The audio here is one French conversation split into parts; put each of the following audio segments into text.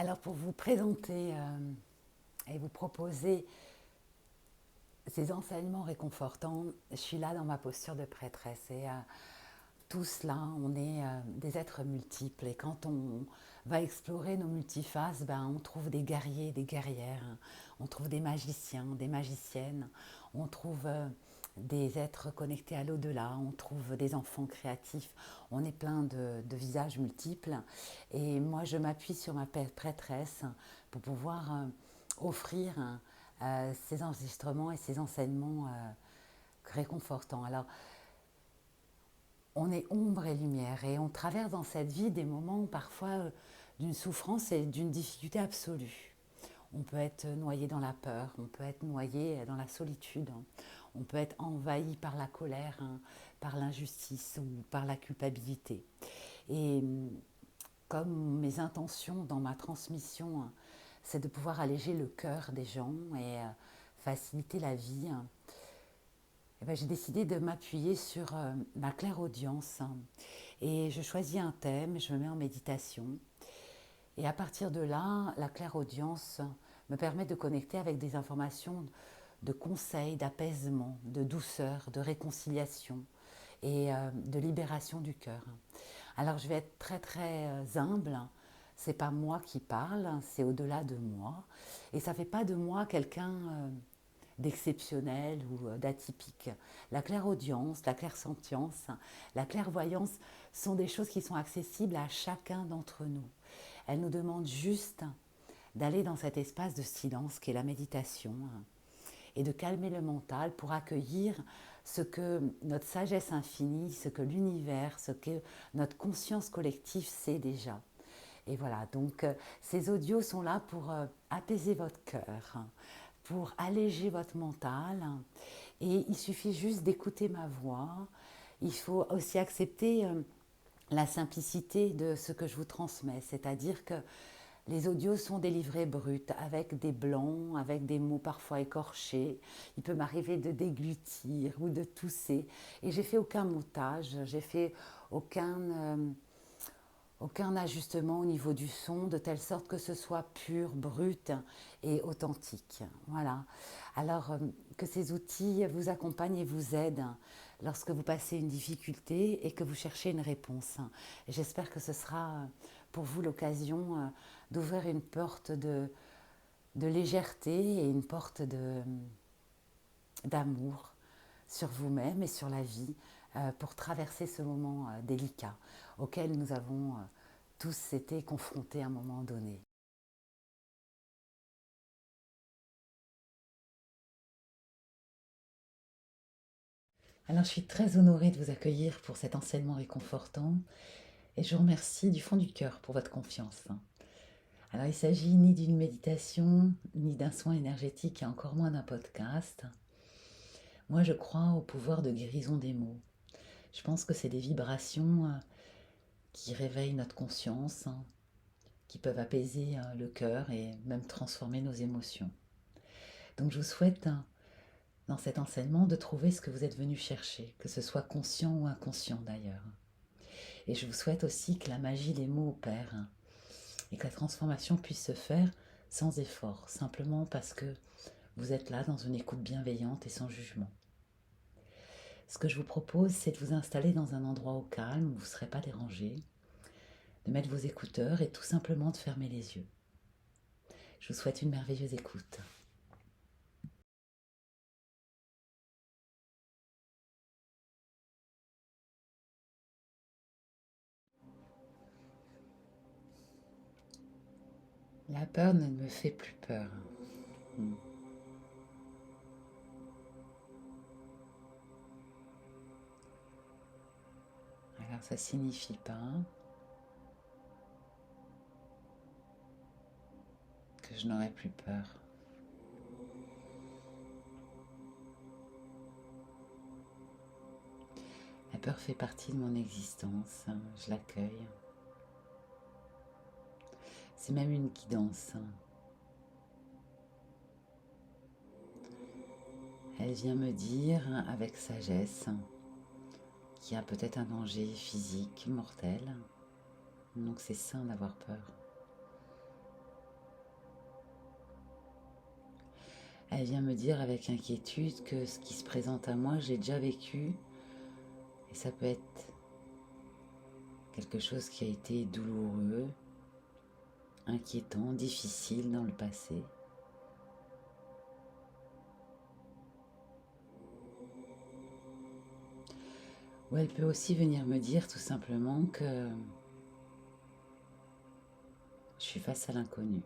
Alors pour vous présenter et vous proposer ces enseignements réconfortants, je suis là dans ma posture de prêtresse et tous là, on est des êtres multiples et quand on va explorer nos multifaces, on trouve des guerriers, des guerrières, on trouve des magiciens, des magiciennes, on trouve des êtres connectés à l'au-delà, on trouve des enfants créatifs, on est plein de visages multiples et moi je m'appuie sur ma prêtresse pour pouvoir offrir ces enregistrements et ces enseignements réconfortants. Alors on est ombre et lumière et on traverse dans cette vie des moments parfois d'une souffrance et d'une difficulté absolue. On peut être noyé dans la peur, on peut être noyé dans la solitude, on peut être envahi par la colère, par l'injustice ou par la culpabilité. Et comme mes intentions dans ma transmission, c'est de pouvoir alléger le cœur des gens et faciliter la vie, j'ai décidé de m'appuyer sur ma clairaudience et je choisis un thème, je me mets en méditation et à partir de là, la clairaudience me permet de connecter avec des informations de conseils, d'apaisement, de douceur, de réconciliation et de libération du cœur. Alors je vais être très très humble, c'est pas moi qui parle, c'est au-delà de moi et ça fait pas de moi quelqu'un d'exceptionnel ou d'atypique. La clairaudience, la clairsentience, la clairvoyance sont des choses qui sont accessibles à chacun d'entre nous. Elles nous demandent juste d'aller dans cet espace de silence qu'est la méditation et de calmer le mental pour accueillir ce que notre sagesse infinie, ce que l'univers, ce que notre conscience collective sait déjà. Et voilà, donc ces audios sont là pour apaiser votre cœur, pour alléger votre mental. Et il suffit juste d'écouter ma voix. Il faut aussi accepter la simplicité de ce que je vous transmets, c'est-à-dire que les audios sont délivrés bruts, avec des blancs, avec des mots parfois écorchés. Il peut m'arriver de déglutir ou de tousser. Et j'ai fait aucun montage, j'ai fait aucun ajustement au niveau du son, de telle sorte que ce soit pur, brut et authentique. Voilà. Alors que ces outils vous accompagnent et vous aident lorsque vous passez une difficulté et que vous cherchez une réponse. Et j'espère que ce sera pour vous l'occasion d'ouvrir une porte de légèreté et une porte d'amour sur vous-même et sur la vie pour traverser ce moment délicat auquel nous avons tous été confrontés à un moment donné. Alors je suis très honorée de vous accueillir pour cet enseignement réconfortant et je vous remercie du fond du cœur pour votre confiance. Alors il ne s'agit ni d'une méditation, ni d'un soin énergétique et encore moins d'un podcast. Moi je crois au pouvoir de guérison des mots. Je pense que c'est des vibrations qui réveillent notre conscience, qui peuvent apaiser le cœur et même transformer nos émotions. Donc je vous souhaite dans cet enseignement de trouver ce que vous êtes venu chercher, que ce soit conscient ou inconscient d'ailleurs. Et je vous souhaite aussi que la magie des mots opère et que la transformation puisse se faire sans effort, simplement parce que vous êtes là dans une écoute bienveillante et sans jugement. Ce que je vous propose, c'est de vous installer dans un endroit au calme où vous ne serez pas dérangé, de mettre vos écouteurs et tout simplement de fermer les yeux. Je vous souhaite une merveilleuse écoute. La peur ne me fait plus peur. Alors ça signifie pas que je n'aurai plus peur. La peur fait partie de mon existence, je l'accueille. C'est même une guidance. Elle vient me dire avec sagesse qu'il y a peut-être un danger physique, mortel. Donc c'est sain d'avoir peur. Elle vient me dire avec inquiétude que ce qui se présente à moi, j'ai déjà vécu. Et ça peut être quelque chose qui a été douloureux, inquiétant, difficile dans le passé. Ou elle peut aussi venir me dire tout simplement que je suis face à l'inconnu.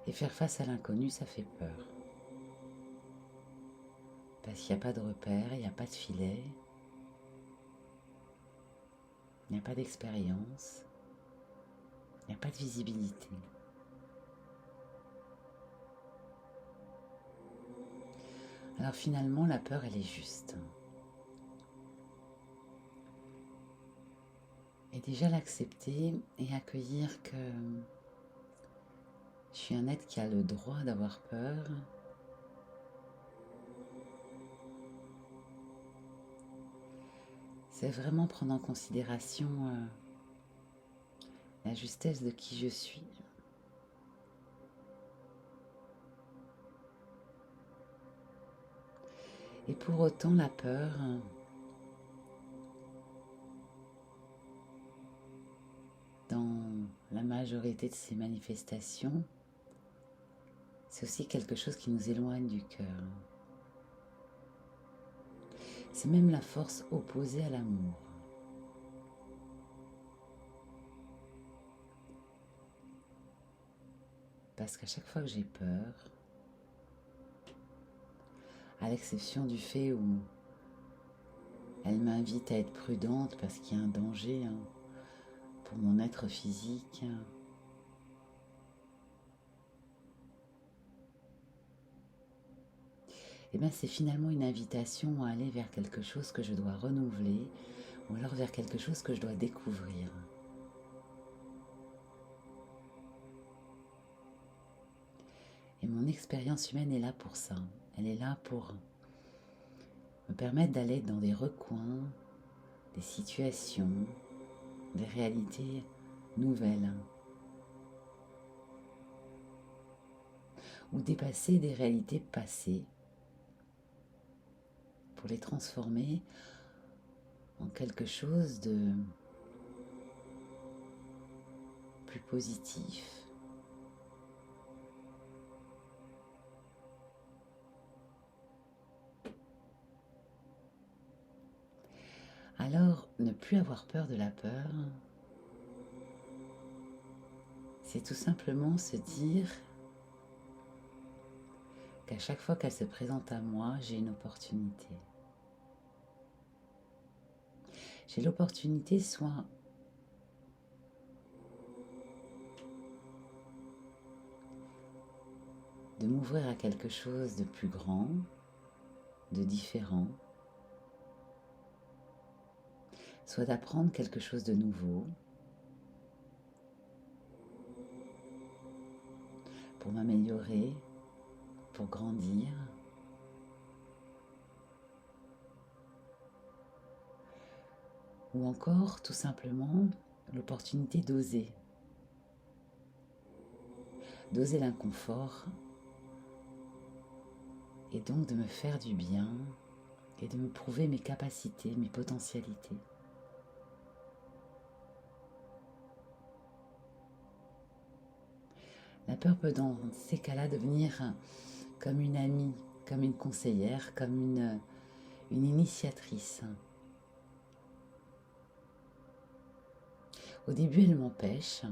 Et faire face à l'inconnu, ça fait peur. Parce qu'il n'y a pas de repère, il n'y a pas de filet, il n'y a pas d'expérience, il n'y a pas de visibilité. Alors finalement, la peur, elle est juste. Et déjà l'accepter et accueillir que je suis un être qui a le droit d'avoir peur. C'est vraiment prendre en considération la justesse de qui je suis. Et pour autant, la peur, dans la majorité de ses manifestations, c'est aussi quelque chose qui nous éloigne du cœur. C'est même la force opposée à l'amour. Parce qu'à chaque fois que j'ai peur, à l'exception du fait où elle m'invite à être prudente parce qu'il y a un danger pour mon être physique, et bien c'est finalement une invitation à aller vers quelque chose que je dois renouveler ou alors vers quelque chose que je dois découvrir. Et mon expérience humaine est là pour ça. Elle est là pour me permettre d'aller dans des recoins, des situations, des réalités nouvelles. Ou dépasser des réalités passées pour les transformer en quelque chose de plus positif. Alors, ne plus avoir peur de la peur, c'est tout simplement se dire qu'à chaque fois qu'elle se présente à moi, j'ai une opportunité. J'ai l'opportunité soit de m'ouvrir à quelque chose de plus grand, de différent, soit d'apprendre quelque chose de nouveau, pour m'améliorer, pour grandir, ou encore tout simplement l'opportunité d'oser, d'oser l'inconfort et donc de me faire du bien et de me prouver mes capacités, mes potentialités. La peur peut dans ces cas-là devenir comme une amie, comme une conseillère, comme une initiatrice. Au début, elle m'empêche,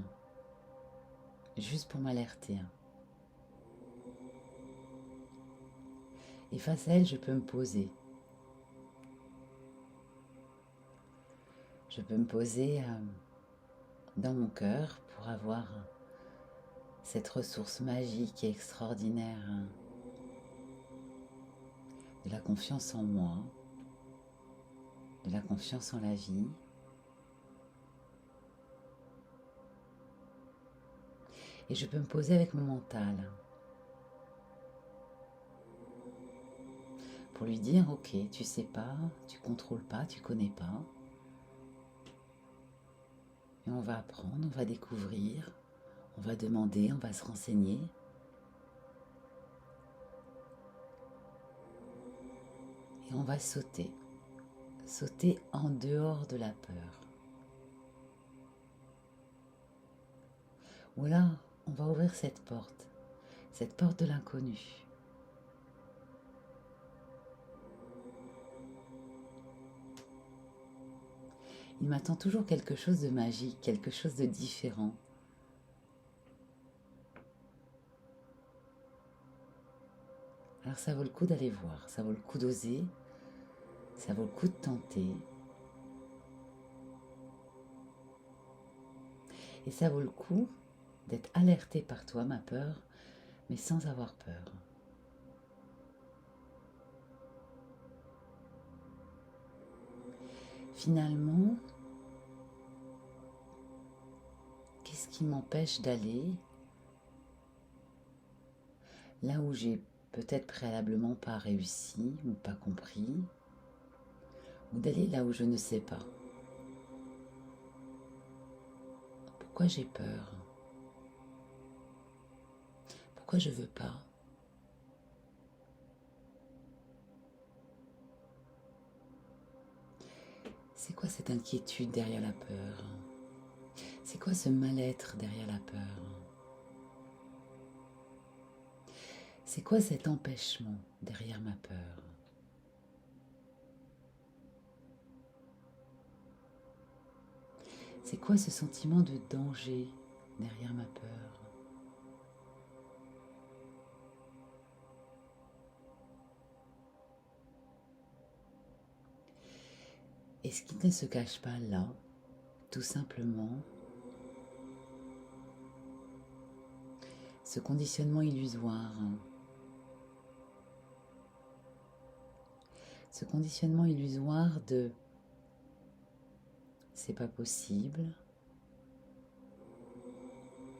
juste pour m'alerter. Et face à elle, je peux me poser. Je peux me poser dans mon cœur pour avoir cette ressource magique et extraordinaire de la confiance en moi, de la confiance en la vie. Et je peux me poser avec mon mental pour lui dire, ok, tu sais pas, tu contrôles pas, tu connais pas. Et on va apprendre, on va découvrir, On va demander, on va se renseigner. Et on va sauter. Sauter en dehors de la peur. Ou là, on va ouvrir cette porte de l'inconnu. Il m'attend toujours quelque chose de magique, quelque chose de différent. Alors ça vaut le coup d'aller voir, ça vaut le coup d'oser, ça vaut le coup de tenter. Et ça vaut le coup d'être alerté par toi, ma peur, mais sans avoir peur. Finalement, qu'est-ce qui m'empêche d'aller là où j'ai peut-être préalablement pas réussi ou pas compris, ou d'aller là où je ne sais pas? Pourquoi j'ai peur? Pourquoi je veux pas? C'est quoi cette inquiétude derrière la peur? C'est quoi ce mal-être derrière la peur? C'est quoi cet empêchement derrière ma peur? C'est quoi ce sentiment de danger derrière ma peur? Et ce qui ne se cache pas là, tout simplement, ce conditionnement illusoire, ce conditionnement illusoire de c'est pas possible,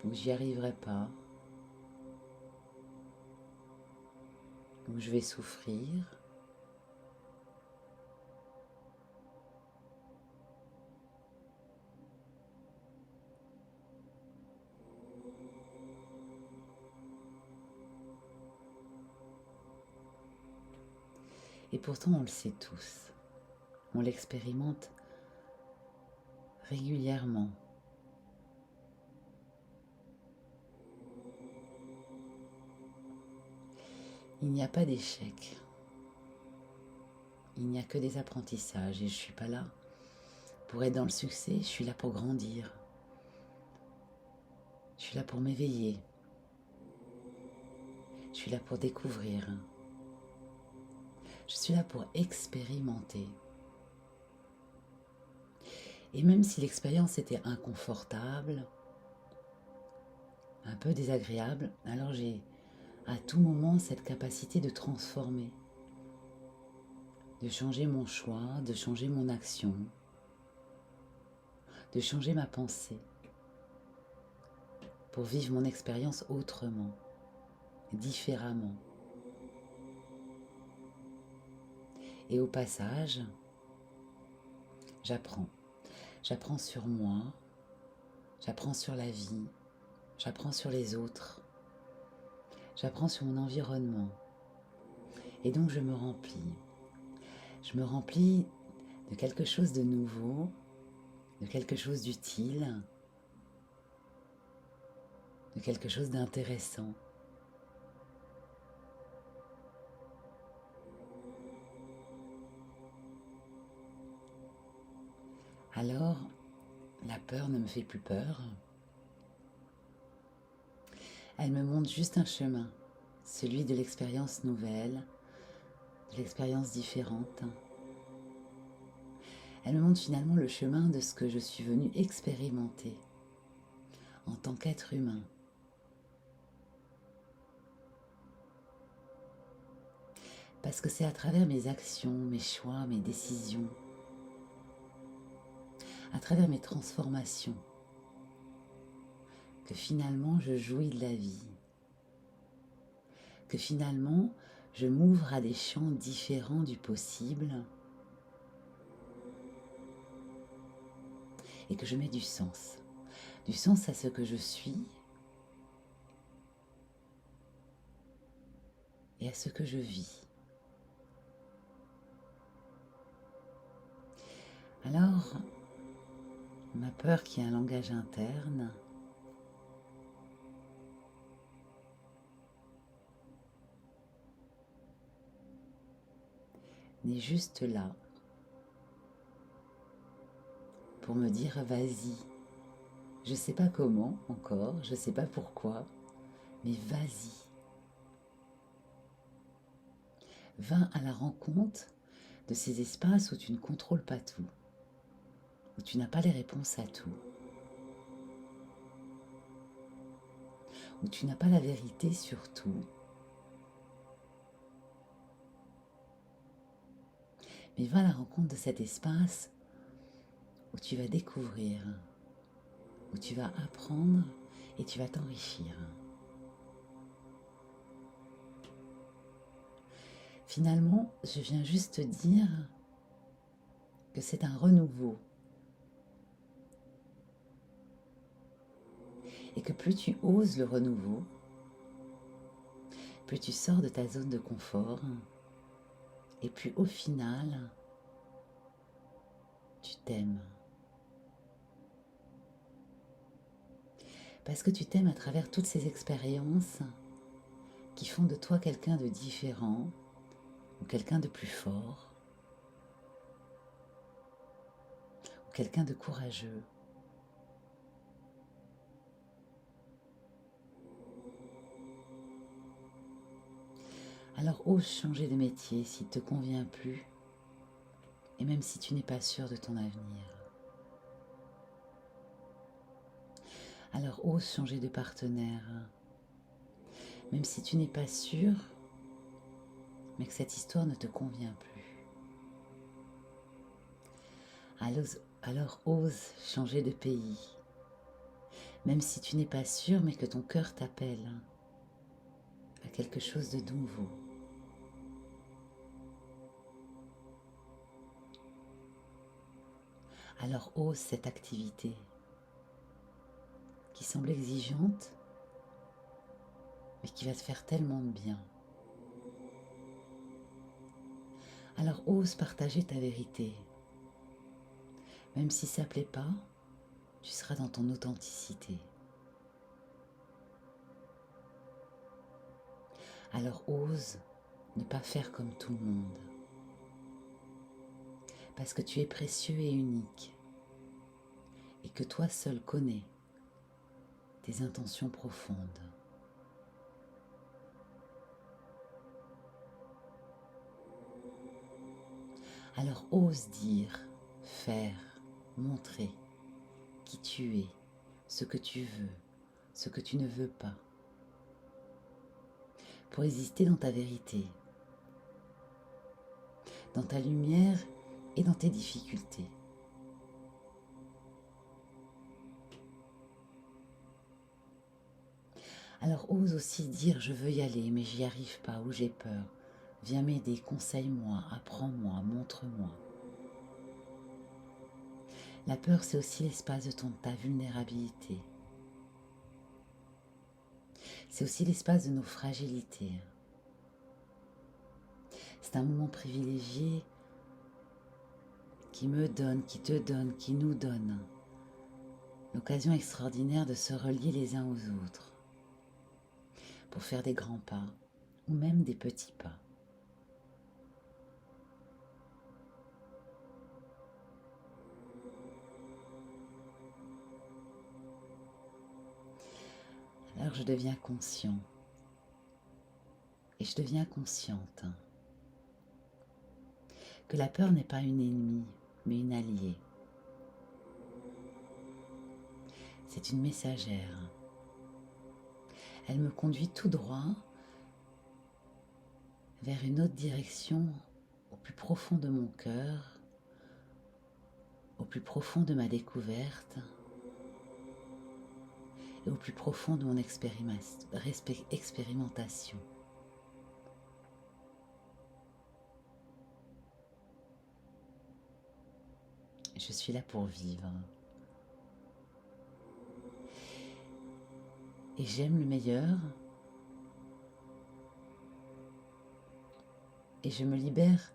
ou j'y arriverai pas, ou je vais souffrir. Et pourtant on le sait tous, on l'expérimente régulièrement. Il n'y a pas d'échec, il n'y a que des apprentissages et je ne suis pas là pour être dans le succès, je suis là pour grandir, je suis là pour m'éveiller, je suis là pour découvrir, je suis là pour expérimenter. Et même si l'expérience était inconfortable, un peu désagréable, alors j'ai à tout moment cette capacité de transformer, de changer mon choix, de changer mon action, de changer ma pensée pour vivre mon expérience autrement, différemment. Et au passage, j'apprends. J'apprends sur moi, j'apprends sur la vie, j'apprends sur les autres, j'apprends sur mon environnement. Et donc je me remplis. Je me remplis de quelque chose de nouveau, de quelque chose d'utile, de quelque chose d'intéressant. Alors, la peur ne me fait plus peur. Elle me montre juste un chemin, celui de l'expérience nouvelle, de l'expérience différente. Elle me montre finalement le chemin de ce que je suis venue expérimenter en tant qu'être humain. Parce que c'est à travers mes actions, mes choix, mes décisions, à travers mes transformations, que finalement je jouis de la vie, que finalement je m'ouvre à des champs différents du possible et que je mets du sens à ce que je suis et à ce que je vis. Alors, ma peur qui a un langage interne n'est juste là pour me dire vas-y. Je ne sais pas comment encore, je ne sais pas pourquoi, mais vas-y. Va à la rencontre de ces espaces où tu ne contrôles pas tout, où tu n'as pas les réponses à tout, où tu n'as pas la vérité sur tout, mais va à la rencontre de cet espace où tu vas découvrir, où tu vas apprendre et tu vas t'enrichir. Finalement, je viens juste te dire que c'est un renouveau et que plus tu oses le renouveau, plus tu sors de ta zone de confort et plus au final, tu t'aimes. Parce que tu t'aimes à travers toutes ces expériences qui font de toi quelqu'un de différent ou quelqu'un de plus fort ou quelqu'un de courageux. Alors ose changer de métier s'il ne te convient plus et même si tu n'es pas sûr de ton avenir. Alors ose changer de partenaire, même si tu n'es pas sûr, mais que cette histoire ne te convient plus. Alors ose changer de pays, même si tu n'es pas sûr, mais que ton cœur t'appelle à quelque chose de nouveau. Alors ose cette activité qui semble exigeante, mais qui va te faire tellement de bien. Alors ose partager ta vérité. Même si ça ne plaît pas, tu seras dans ton authenticité. Alors ose ne pas faire comme tout le monde. Parce que tu es précieux et unique. Et que toi seul connais tes intentions profondes. Alors ose dire, faire, montrer qui tu es, ce que tu veux, ce que tu ne veux pas, pour exister dans ta vérité, dans ta lumière et dans tes difficultés. Alors ose aussi dire je veux y aller mais j'y arrive pas ou j'ai peur. Viens m'aider, conseille-moi, apprends-moi, montre-moi. La peur, c'est aussi l'espace de ta vulnérabilité. C'est aussi l'espace de nos fragilités. C'est un moment privilégié qui me donne, qui te donne, qui nous donne l'occasion extraordinaire de se relier les uns aux autres pour faire des grands pas ou même des petits pas. Alors je deviens conscient et je deviens consciente que la peur n'est pas une ennemie, mais une alliée. C'est une messagère. Elle me conduit tout droit vers une autre direction au plus profond de mon cœur, au plus profond de ma découverte et au plus profond de mon expérimentation. Je suis là pour vivre. Et j'aime le meilleur et je me libère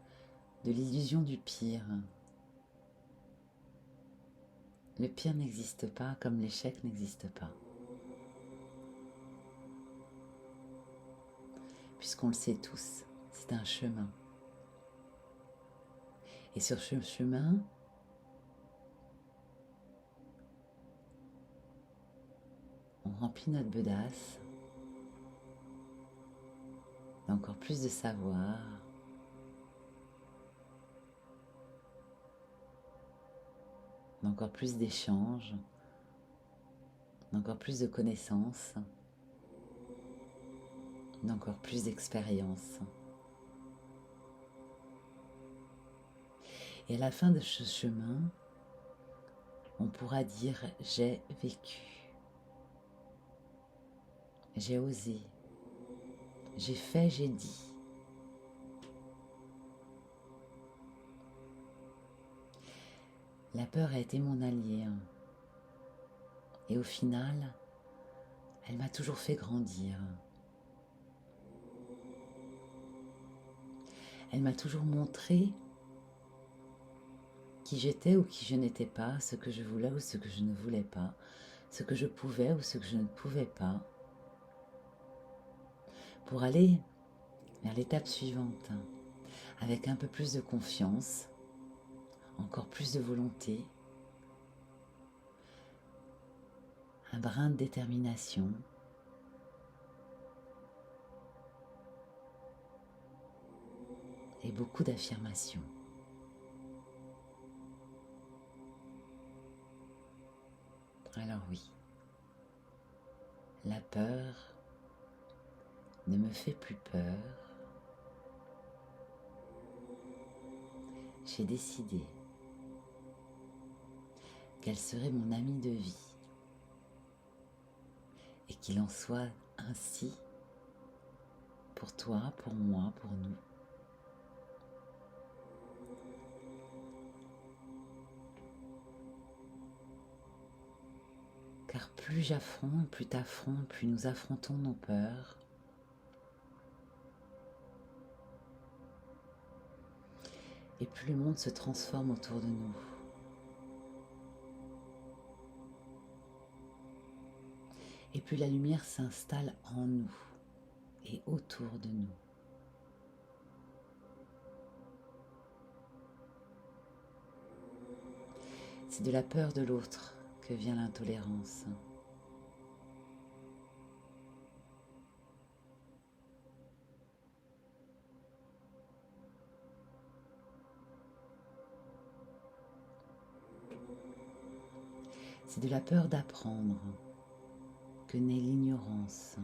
de l'illusion du pire. Le pire n'existe pas comme l'échec n'existe pas. Puisqu'on le sait tous, c'est un chemin. Et sur ce chemin, on remplit notre bedace d'encore plus de savoir, d'encore plus d'échanges, d'encore plus de connaissances, d'encore plus d'expériences. Et à la fin de ce chemin, on pourra dire « j'ai vécu ». J'ai osé, j'ai fait, j'ai dit. La peur a été mon allié. Et au final, elle m'a toujours fait grandir. Elle m'a toujours montré qui j'étais ou qui je n'étais pas, ce que je voulais ou ce que je ne voulais pas, ce que je pouvais ou ce que je ne pouvais pas, pour aller vers l'étape suivante, avec un peu plus de confiance, encore plus de volonté, un brin de détermination, et beaucoup d'affirmations. Alors oui, la peur ne me fait plus peur. J'ai décidé qu'elle serait mon amie de vie et qu'il en soit ainsi pour toi, pour moi, pour nous. Car plus j'affronte, plus t'affrontes, plus nous affrontons nos peurs, et plus le monde se transforme autour de nous. Et plus la lumière s'installe en nous et autour de nous. C'est de la peur de l'autre que vient l'intolérance. C'est de la peur d'apprendre que naît l'ignorance.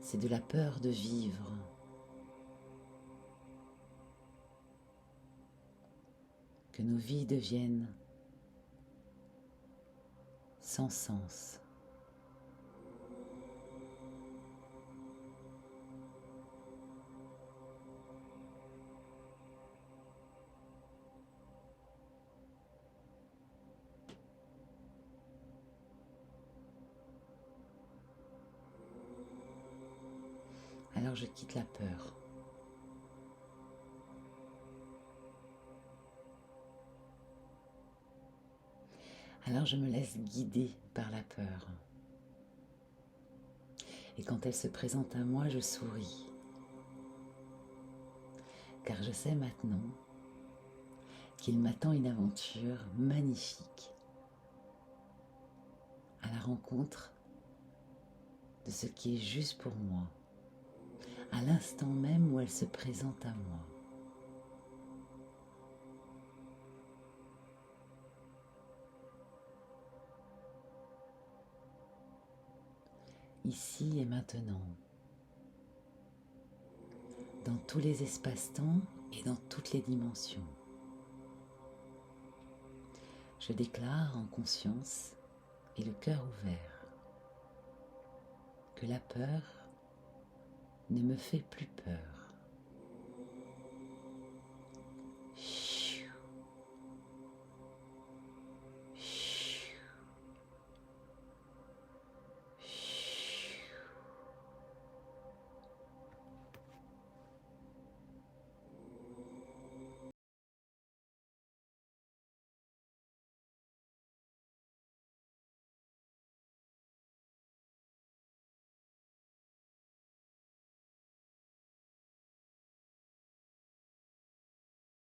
C'est de la peur de vivre. Que nos vies deviennent sans sens. Alors je quitte la peur. Alors je me laisse guider par la peur. Et quand elle se présente à moi, je souris. Car je sais maintenant qu'il m'attend une aventure magnifique à la rencontre de ce qui est juste pour moi, à l'instant même où elle se présente à moi. Ici et maintenant, dans tous les espaces-temps et dans toutes les dimensions. Je déclare en conscience et le cœur ouvert que la peur ne me fait plus peur.